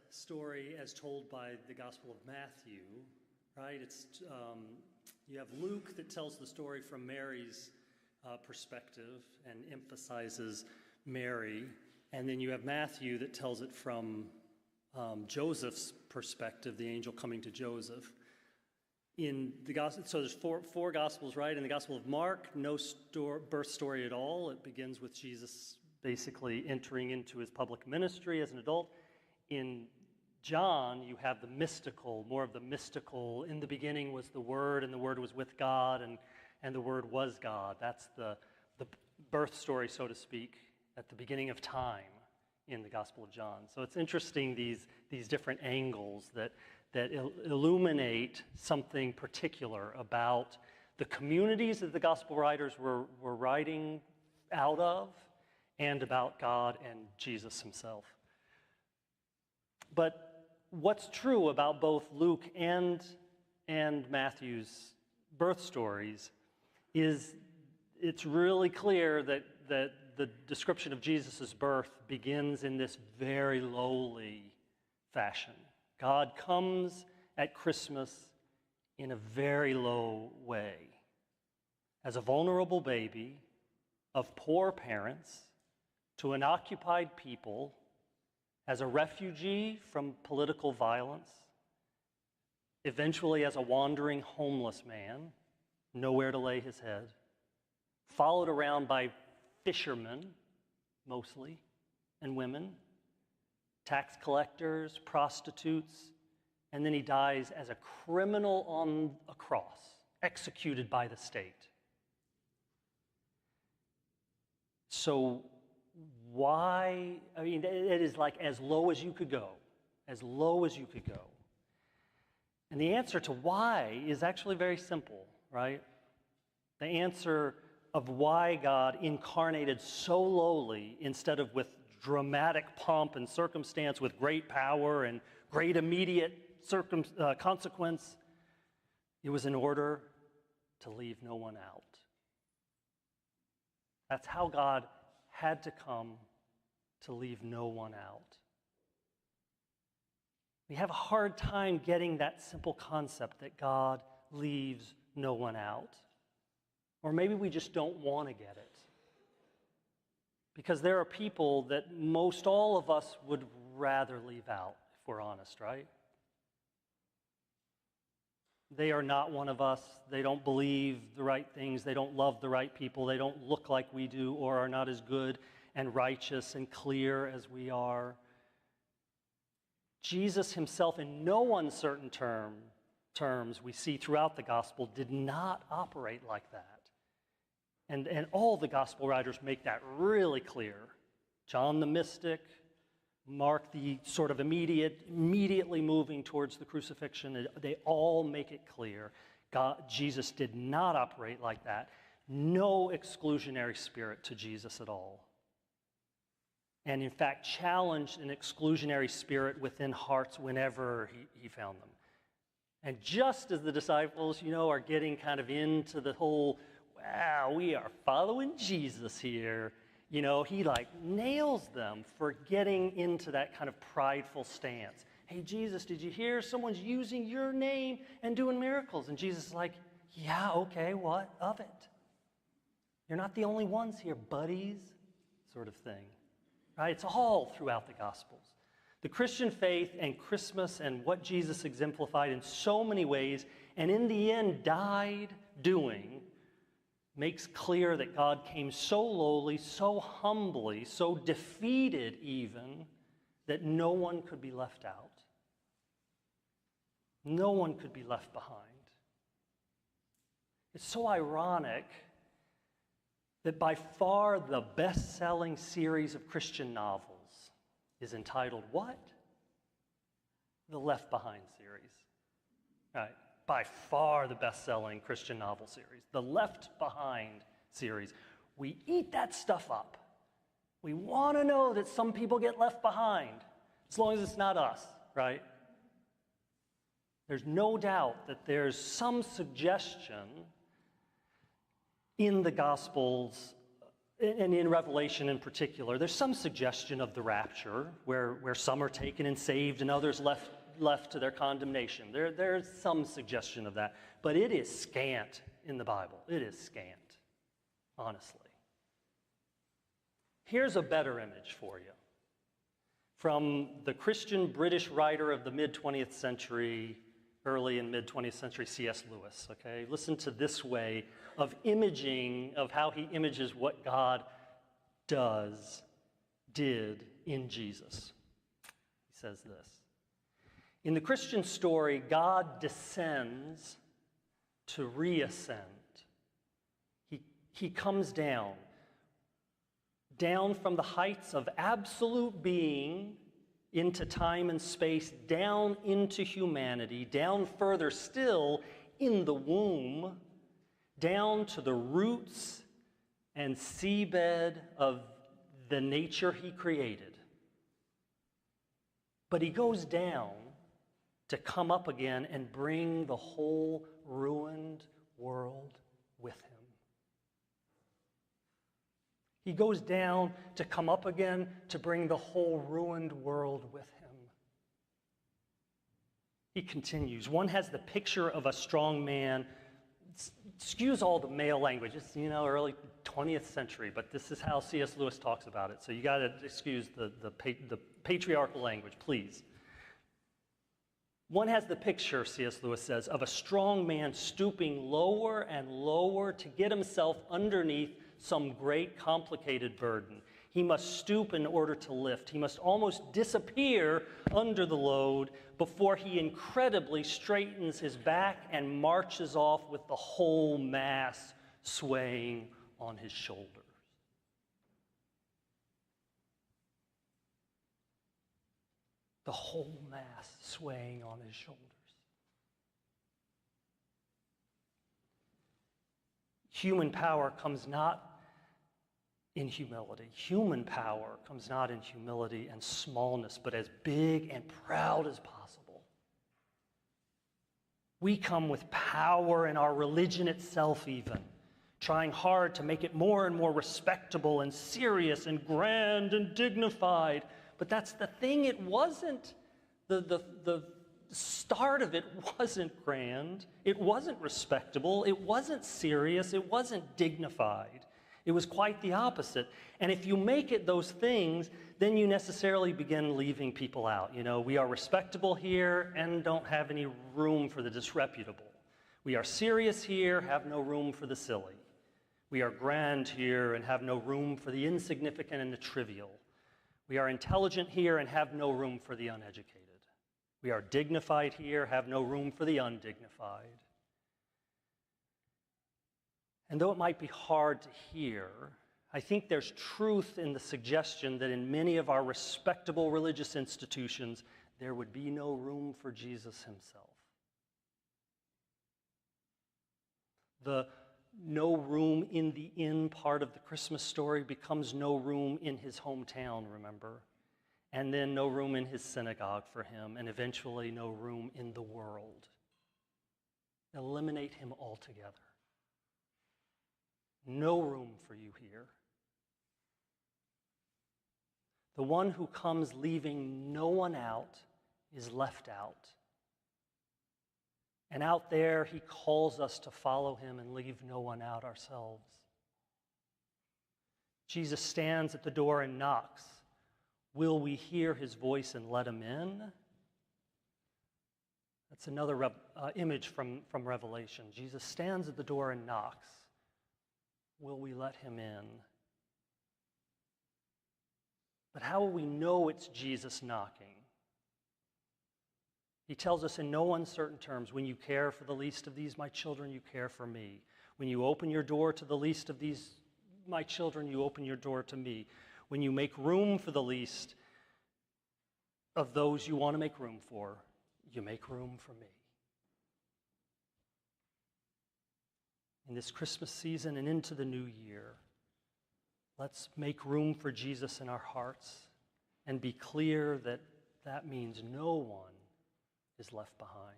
story as told by the Gospel of Matthew, right? It's you have Luke that tells the story from Mary's perspective and emphasizes Mary, and then you have Matthew that tells it from Joseph's perspective, the angel coming to Joseph. In the gospel, so there's four gospels, right? In the Gospel of Mark, no birth story at all. It begins with Jesus basically entering into his public ministry as an adult. In John, you have the mystical, more of the mystical. In the beginning was the Word, and the Word was with God, and the Word was God. That's the birth story, so to speak, at the beginning of time in the Gospel of John. So it's interesting, these different angles that illuminate something particular about the communities that the Gospel writers were writing out of, and about God and Jesus himself. But what's true about both Luke and Matthew's birth stories is it's really clear that the description of Jesus' birth begins in this very lowly fashion. God comes at Christmas in a very low way. As a vulnerable baby of poor parents to an occupied people, as a refugee from political violence, eventually as a wandering homeless man, nowhere to lay his head, followed around by fishermen, mostly, and women, tax collectors, prostitutes, and then he dies as a criminal on a cross, executed by the state. So why, I mean, it is like as low as you could go, as low as you could go. And the answer to why is actually very simple, right? The answer of why God incarnated so lowly instead of with dramatic pomp and circumstance, with great power and great immediate consequence, it was in order to leave no one out. That's how God had to come, to leave no one out. We have a hard time getting that simple concept that God leaves no one out. Or maybe we just don't want to get it. Because there are people that most all of us would rather leave out, if we're honest, right? They are not one of us. They don't believe the right things. They don't love the right people. They don't look like we do, or are not as good and righteous and clear as we are. Jesus himself, in no uncertain terms, we see throughout the gospel, did not operate like that. And all the gospel writers make that really clear. John the mystic, Mark the sort of immediately moving towards the crucifixion, they all make it clear. Jesus did not operate like that. No exclusionary spirit to Jesus at all. And in fact, challenged an exclusionary spirit within hearts whenever he found them. And just as the disciples, are getting kind of into the whole, wow, we are following Jesus here, he nails them for getting into that kind of prideful stance. Hey, Jesus, did you hear someone's using your name and doing miracles? And Jesus is like, yeah, okay, what of it? You're not the only ones here, buddies, sort of thing. Right? It's all throughout the Gospels. The Christian faith and Christmas and what Jesus exemplified in so many ways, and in the end died doing, makes clear that God came so lowly, so humbly, so defeated even, that no one could be left out. No one could be left behind. It's so ironic that by far the best-selling series of Christian novels is entitled what? The Left Behind series. Right? By far the best-selling Christian novel series. The Left Behind series. We eat that stuff up. We want to know that some people get left behind, as long as it's not us, right? There's no doubt that there's some suggestion in the Gospels and in Revelation in particular, there's some suggestion of the rapture where some are taken and saved and others left to their condemnation. There's some suggestion of that, but it is scant in the Bible. It is scant, honestly. Here's a better image for you from the Christian British writer of the mid-20th century, early and mid-20th century, C.S. Lewis, okay? Listen to this way of imaging, of how he images what God did in Jesus. He says this: in the Christian story, God descends to reascend. He comes down from the heights of absolute being into time and space, down into humanity, down further still in the womb, down to the roots and seabed of the nature he created. But he goes down to come up again and bring the whole ruined world with him. He goes down to come up again to bring the whole ruined world with him. He continues. One has the picture of a strong man. Excuse all the male language. It's, early 20th century, but this is how C.S. Lewis talks about it. So you got to excuse the patriarchal language, please. One has the picture, C.S. Lewis says, of a strong man stooping lower and lower to get himself underneath some great complicated burden. He must stoop in order to lift. He must almost disappear under the load before he incredibly straightens his back and marches off with the whole mass swaying on his shoulders. The whole mass swaying on his shoulders. Human power comes not in humility. Human power comes not in humility and smallness, but as big and proud as possible. We come with power in our religion itself even, trying hard to make it more and more respectable and serious and grand and dignified. But that's the thing, it wasn't. The start of it wasn't grand. It wasn't respectable. It wasn't serious. It wasn't dignified. It was quite the opposite. And if you make it those things, then you necessarily begin leaving people out. We are respectable here and don't have any room for the disreputable. We are serious here, have no room for the silly. We are grand here and have no room for the insignificant and the trivial. We are intelligent here and have no room for the uneducated. We are dignified here, have no room for the undignified. And though it might be hard to hear, I think there's truth in the suggestion that in many of our respectable religious institutions, there would be no room for Jesus himself. The no room in the inn part of the Christmas story becomes no room in his hometown, remember? And then no room in his synagogue for him, and eventually no room in the world. Eliminate him altogether. No room for you here. The one who comes leaving no one out is left out. And out there, he calls us to follow him and leave no one out ourselves. Jesus stands at the door and knocks. Will we hear his voice and let him in? That's another image from Revelation. Jesus stands at the door and knocks. Will we let him in? But how will we know it's Jesus knocking? He tells us in no uncertain terms, when you care for the least of these, my children, you care for me. When you open your door to the least of these, my children, you open your door to me. When you make room for the least of those you want to make room for, you make room for me. In this Christmas season and into the new year, let's make room for Jesus in our hearts and be clear that that means no one is left behind.